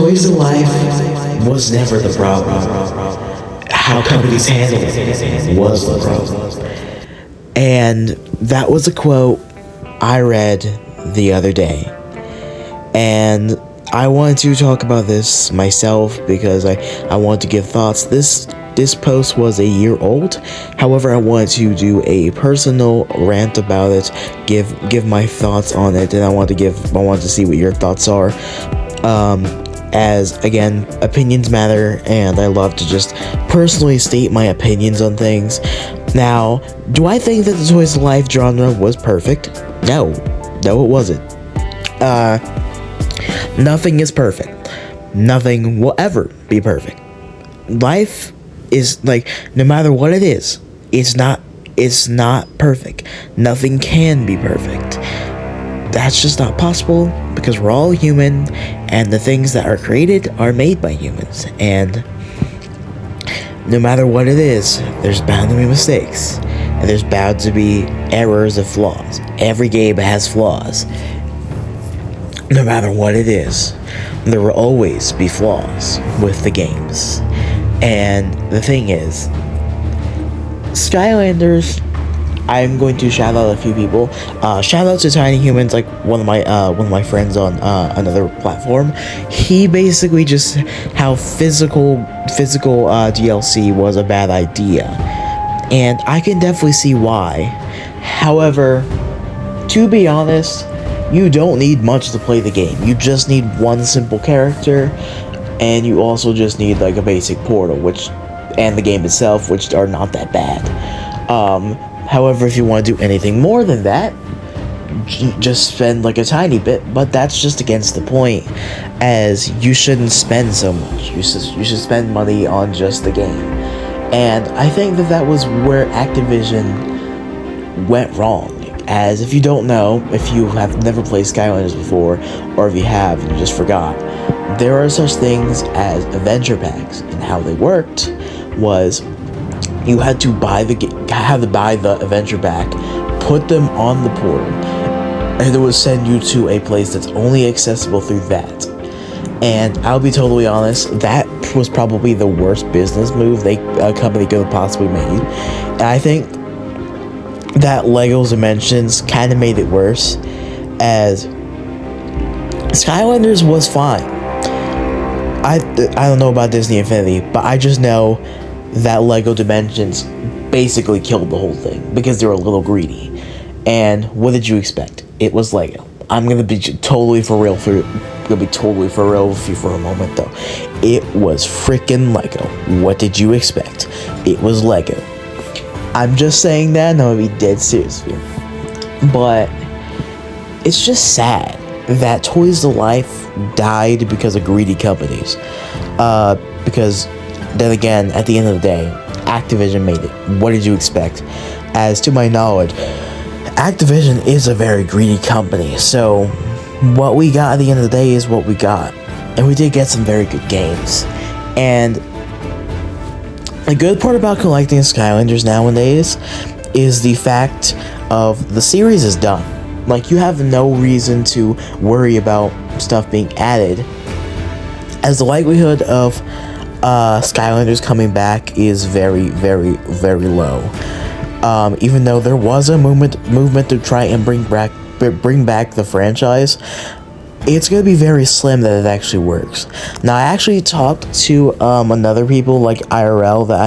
Toys to Life was never the problem. How companies handled it was the problem. And that was a quote I read the other day. And I wanted to talk about this myself because I wanted to give thoughts. This post was a year old. However, I wanted to do a personal rant about it, give my thoughts on it, and I wanted to see what your thoughts are. As again, opinions matter, and I love to just personally state my opinions on things. Now, do I think that the Toys to Life genre was perfect? No, it wasn't. Nothing is perfect. Nothing will ever be perfect. Life is like, no matter what it is, it's not perfect. Nothing can be perfect. That's just not possible because we're all human, and the things that are created are made by humans. And no matter what it is, there's bound to be mistakes, and there's bound to be errors and flaws. Every game has flaws. No matter what it is, there will always be flaws with the games. And the thing is, Skylanders, I'm going to shout out a few people. Shout out to Tiny Humans, like one of my friends on another platform. He basically just how physical DLC was a bad idea, and I can definitely see why. However, to be honest, you don't need much to play the game. You just need one simple character, and you also just need like a basic portal, and the game itself, which are not that bad. However, if you want to do anything more than that, just spend like a tiny bit, but that's just against the point, as you shouldn't spend so much. You should spend money on just the game. And I think that was where Activision went wrong. As if you don't know, if you have never played Skylanders before, or if you have and you just forgot, there are such things as adventure packs, and how they worked was you had to buy the adventure pack, put them on the portal, and it would send you to a place that's only accessible through that. And I'll be totally honest, that was probably the worst business move a company could have possibly made. And I think that LEGO Dimensions kind of made it worse, as Skylanders was fine. I don't know about Disney Infinity, but I just know that LEGO Dimensions basically killed the whole thing because they were a little greedy. And what did you expect? It was LEGO. I'm gonna be totally for real with you for a moment though. It was freaking LEGO. What did you expect? It was LEGO. I'm just saying that, and I'm gonna be dead serious here. But it's just sad that Toys to Life died because of greedy companies. Because then again, at the end of the day, Activision made it. What did you expect? As to my knowledge, Activision is a very greedy company, so what we got at the end of the day is what we got. And we did get some very good games. And the good part about collecting Skylanders nowadays is the fact of the series is done. Like, you have no reason to worry about stuff being added, as the likelihood of Skylanders coming back is very, very, very low. Even though there was a movement to try and bring back the franchise, it's gonna be very slim that it actually works. Now, I actually talked to another people like IRL that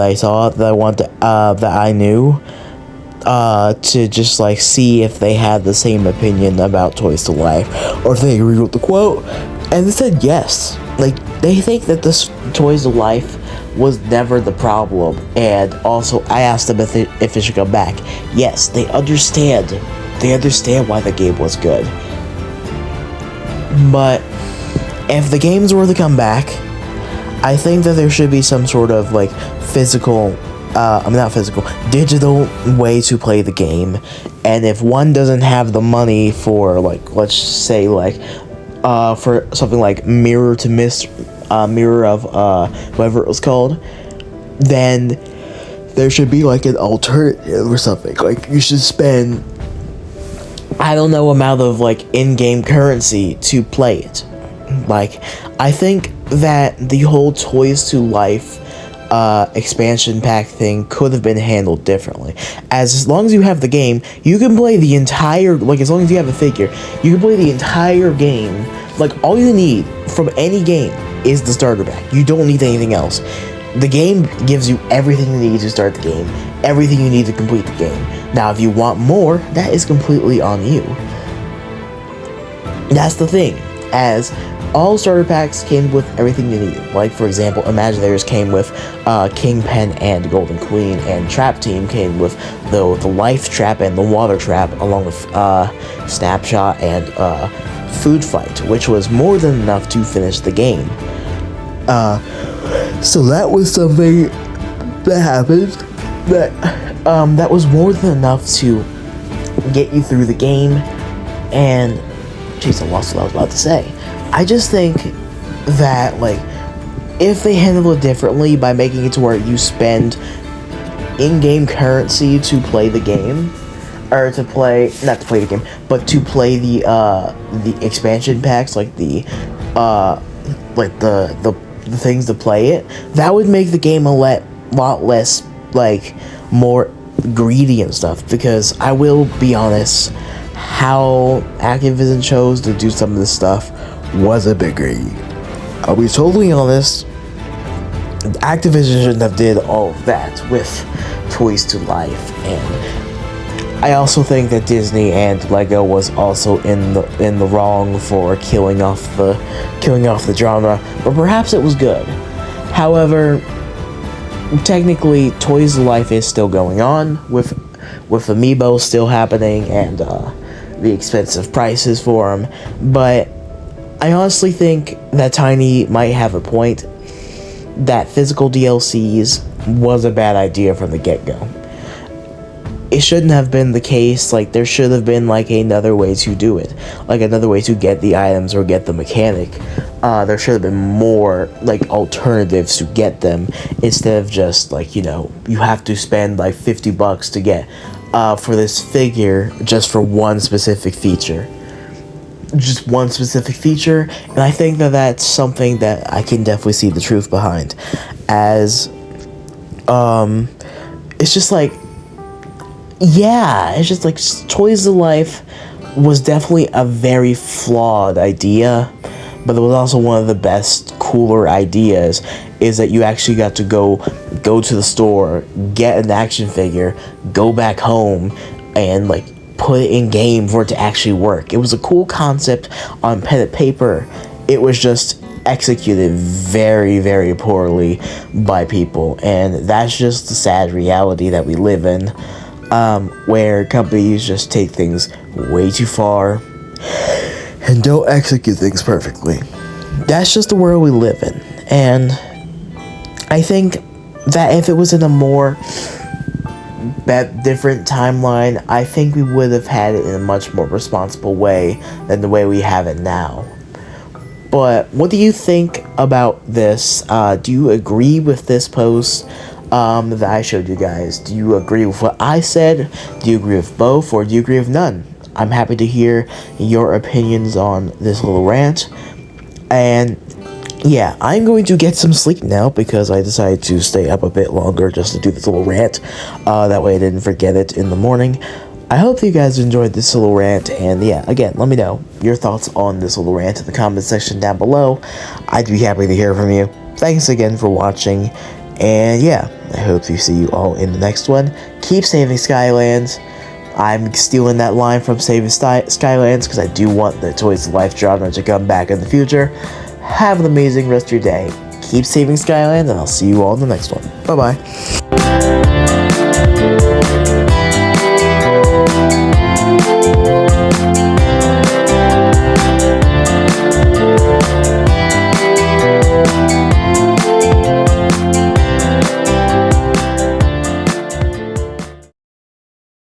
I saw that I knew to just like see if they had the same opinion about Toys to Life, or if they agreed with the quote, and they said yes. Like, they think that this Toys to Life was never the problem. And also, I asked them if it should come back. Yes, they understand. They understand why the game was good. But if the games were to come back, I think that there should be some sort of like digital way to play the game. And if one doesn't have the money for, like, let's say like for something like Mirror of whatever it was called, then there should be like an alternative or something. Like, you should spend, I don't know, amount of like in-game currency to play it. Like, I think that the whole Toys to Life expansion pack thing could have been handled differently. As long as you have the game, you can play the entire, like, as long as you have a figure, you can play the entire game. Like, all you need from any game is the starter pack. You don't need anything else. The game gives you everything you need to start the game, everything you need to complete the game. Now, if you want more, that is completely on you. That's the thing, as all starter packs came with everything you needed. Like, for example, Imagineers came with Kingpin and Golden Queen, and Trap Team came with the Life Trap and the Water Trap, along with Snapshot and Food Fight, which was more than enough to finish the game. So that was something that happened that was more than enough to get you through the game. And jeez, I lost what I was about to say. I just think that, like, if they handle it differently by making it to where you spend in-game currency to play the game, or to play, not to play the game, but to play the expansion packs, like the things to play it, that would make the game a lot less, like, more greedy and stuff. Because I will be honest, how Activision chose to do some of this stuff was a bit greedy. I'll be totally honest, Activision shouldn't have did all of that with Toys to Life. And I also think that Disney and Lego was also in the wrong for killing off the genre, but perhaps it was good. However, technically, Toys to Life is still going on with Amiibo still happening and the expensive prices for them. But I honestly think that Tiny might have a point, that physical DLCs was a bad idea from the get-go. It shouldn't have been the case. Like, there should have been, like, another way to do it, like another way to get the items or get the mechanic. There should have been more, like, alternatives to get them, instead of just, like, you know, you have to spend like $50 to get for this figure just for one specific feature. Just one specific feature. And I think that that's something that I can definitely see the truth behind, as it's just like, yeah, it's just like Toys to Life was definitely a very flawed idea, but it was also one of the best, cooler ideas, is that you actually got to go to the store, get an action figure, go back home, and, like, put it in game for it to actually work. It was a cool concept on pen and paper. It was just executed very, very poorly by people, and that's just the sad reality that we live in, where companies just take things way too far and don't execute things perfectly. That's just the world we live in. And I think that if it was in a more different timeline, I think we would have had it in a much more responsible way than the way we have it now. But what do you think about this? Do you agree with this post that I showed you guys? Do you agree with what I said? Do you agree with both, or do you agree with none? I'm happy to hear your opinions on this little rant. And yeah, I'm going to get some sleep now because I decided to stay up a bit longer just to do this little rant. That way I didn't forget it in the morning. I hope you guys enjoyed this little rant, and yeah, again, let me know your thoughts on this little rant in the comment section down below. I'd be happy to hear from you. Thanks again for watching, and yeah, I hope to see you all in the next one. Keep saving Skylands. I'm stealing that line from Saving Skylands because I do want the Toys to Life genre to come back in the future. Have an amazing rest of your day. Keep saving Skyland, and I'll see you all in the next one. Bye-bye.